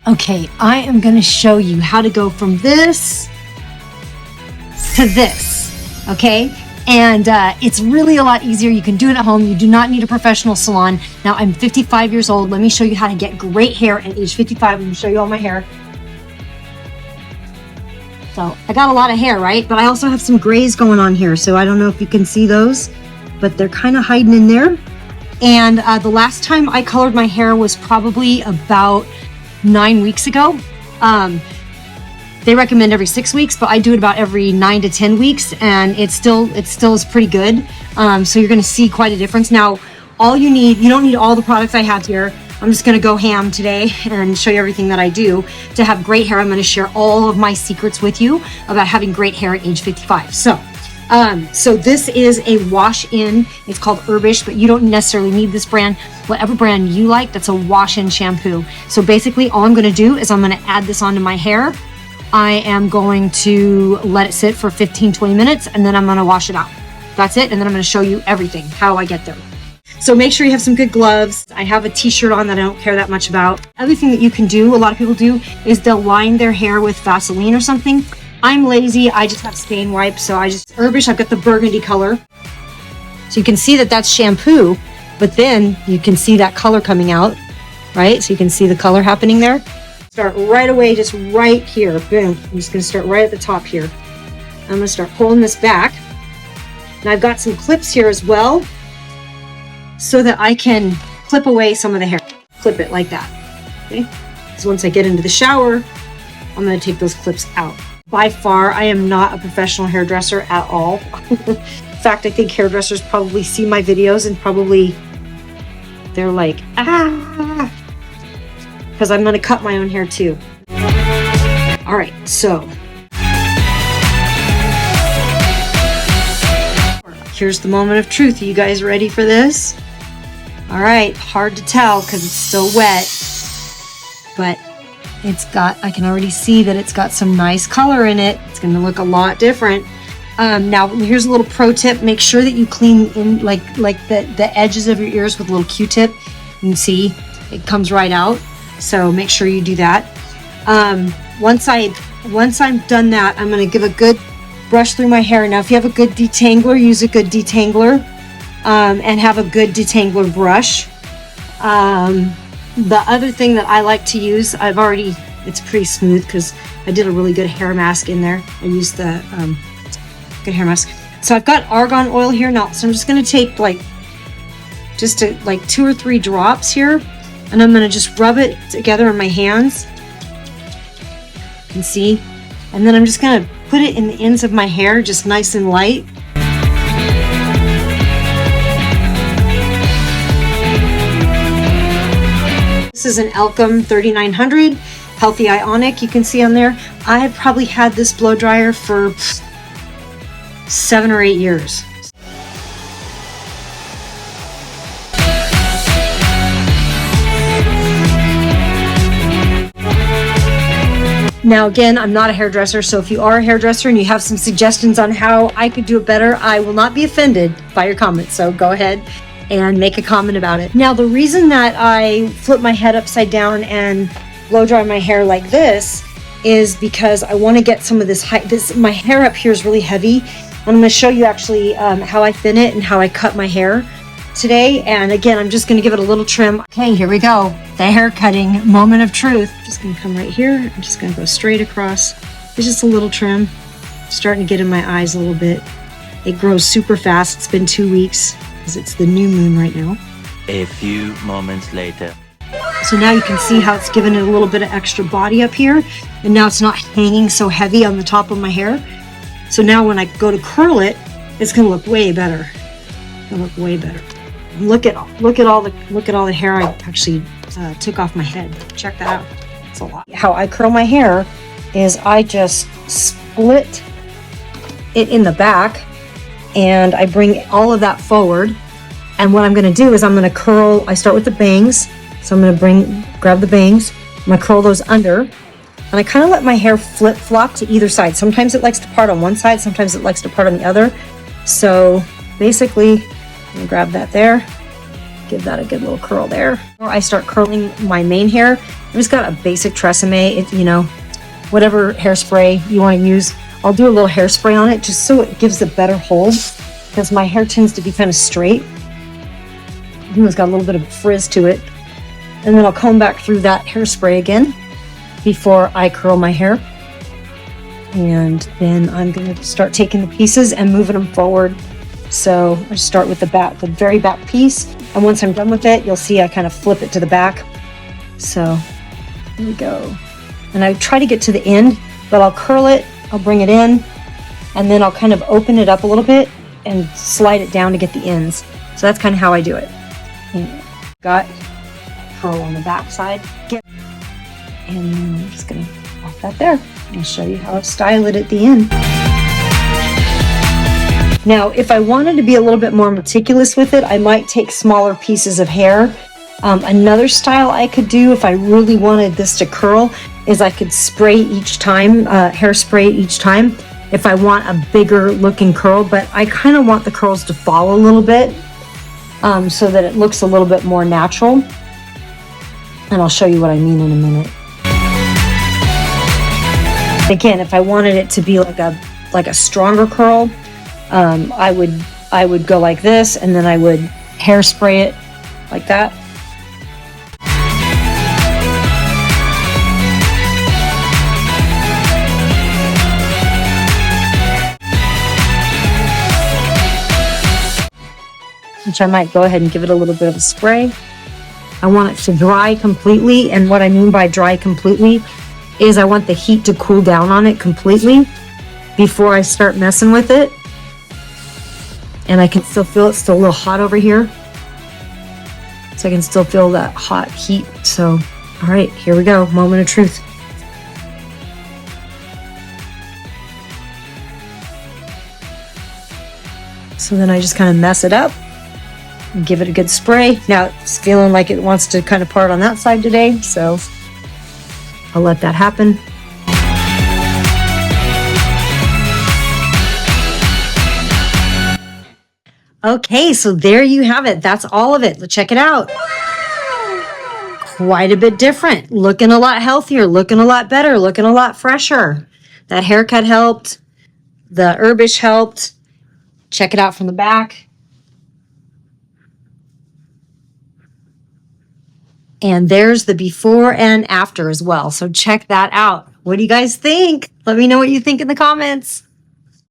Okay, I am gonna show you how to go from this to this, okay? And it's really a lot easier. You can do it at home. You do not need a professional salon. Now, I'm 55 years old. Let me show you how to get great hair at age 55. I'm gonna show you all my hair. So I got a lot of hair, right? But I also have some grays going on here. So I don't know if you can see those, but they're kind of hiding in there. And the last time I colored my hair was probably about 9 weeks ago. They recommend every 6 weeks, but I do it about every 9 to 10 weeks, and it still is pretty good. So you're gonna see quite a difference. Now, you don't need all the products I have here. I'm just gonna go ham today and show you everything that I do to have great hair. I'm gonna share all of my secrets with you about having great hair at age 55. So this is a wash-in. It's called Herbishh, but you don't necessarily need this brand. Whatever brand you like, that's a wash-in shampoo. So basically, all I'm gonna do is I'm gonna add this onto my hair. I am going to let it sit for 15-20 minutes, and then I'm gonna wash it out. That's it, and then I'm gonna show you everything, how I get there. So make sure you have some good gloves. I have a t-shirt on that I don't care that much about. Other thing that you can do, a lot of people do, is they'll line their hair with Vaseline or something. I'm lazy, I just have stain wipes, so Herbishh, I've got the burgundy color. So you can see that that's shampoo, but then you can see that color coming out, right? So you can see the color happening there. Start right away, just right here, boom. I'm just gonna start right at the top here. I'm gonna start pulling this back. And I've got some clips here as well, so that I can clip away some of the hair. Clip it like that, okay? So once I get into the shower, I'm gonna take those clips out. By far, I am not a professional hairdresser at all. In fact, I think hairdressers probably see my videos and they're like, ah, because I'm gonna cut my own hair too. All right, so. Here's the moment of truth. Are you guys ready for this? All right, hard to tell because it's still wet, but I can already see that it's got some nice color in it. It's gonna look a lot different. Now, here's a little pro tip. Make sure that you clean in like the edges of your ears with a little Q-tip. You can see it comes right out. So make sure you do that. Once I'm done that, I'm gonna give a good brush through my hair. Now, if you have a good detangler, use a good detangler, and have a good detangler brush. The other thing that I like to use, it's pretty smooth because I did a really good hair mask in there. I used the good hair mask. So I've got argan oil here now. So I'm just gonna take like 2 or 3 drops here, and I'm gonna just rub it together in my hands. You can see. And then I'm just gonna put it in the ends of my hair, just nice and light. This is an Elcom 3900 Healthy Ionic. You can see on there. I have probably had this blow dryer for 7 or 8 years. Now again, I'm not a hairdresser, so if you are a hairdresser and you have some suggestions on how I could do it better, I will not be offended by your comments, so go ahead and make a comment about it. Now, the reason that I flip my head upside down and blow dry my hair like this is because I want to get some of this my hair up here is really heavy. I'm going to show you actually how I thin it and how I cut my hair today. And again, I'm just going to give it a little trim. Okay, here we go. The hair cutting moment of truth. I'm just going to come right here. I'm just going to go straight across. It's just a little trim. Starting to get in my eyes a little bit. It grows super fast. It's been 2 weeks because it's the new moon right now. A few moments later. So now you can see how it's given it a little bit of extra body up here. And now it's not hanging so heavy on the top of my hair. So now when I go to curl it, it's going to look way better. It's going to look way better. Look at all the hair I actually took off my head. Check that out. It's a lot. How I curl my hair is I just split it in the back and I bring all of that forward. And what I'm going to do is I'm going to curl. I start with the bangs. So I'm going to grab the bangs. I'm going to curl those under. And I kind of let my hair flip-flop to either side. Sometimes it likes to part on one side. Sometimes it likes to part on the other. So basically, I'm going to grab that there. Give that a good little curl there. Before I start curling my mane hair, I've just got a basic Tresemme. It, you know, whatever hairspray you want to use. I'll do a little hairspray on it just so it gives a better hold, because my hair tends to be kind of straight. It's got a little bit of a frizz to it. And then I'll comb back through that hairspray again before I curl my hair. And then I'm going to start taking the pieces and moving them forward. So I start with the very back piece. And once I'm done with it, you'll see I kind of flip it to the back. So here we go. And I try to get to the end, but I'll curl it, I'll bring it in, and then I'll kind of open it up a little bit and slide it down to get the ends. So that's kind of how I do it. And got curl on the back side. And then I'm just going to pop that there. I'll show you how I style it at the end. Now, if I wanted to be a little bit more meticulous with it, I might take smaller pieces of hair. Another style I could do if I really wanted this to curl is I could spray each time, hairspray each time, if I want a bigger looking curl, but I kind of want the curls to fall a little bit so that it looks a little bit more natural. And I'll show you what I mean in a minute. Again, if I wanted it to be like a stronger curl, I would go like this, and then I would hairspray it like that. Which I might go ahead and give it a little bit of a spray. I want it to dry completely, and what I mean by dry completely is I want the heat to cool down on it completely before I start messing with it. And I can still feel it's still a little hot over here. So I can still feel that hot heat. So, all right, here we go. Moment of truth. So then I just kind of mess it up and give it a good spray. Now it's feeling like it wants to kind of part on that side today. So I'll let that happen. Okay, so there you have it. That's all of it. Let's check it out. Quite a bit different. Looking a lot healthier, looking a lot better, looking a lot fresher. That haircut helped. The Herbishh helped. Check it out from the back. And there's the before and after as well. So check that out. What do you guys think? Let me know what you think in the comments.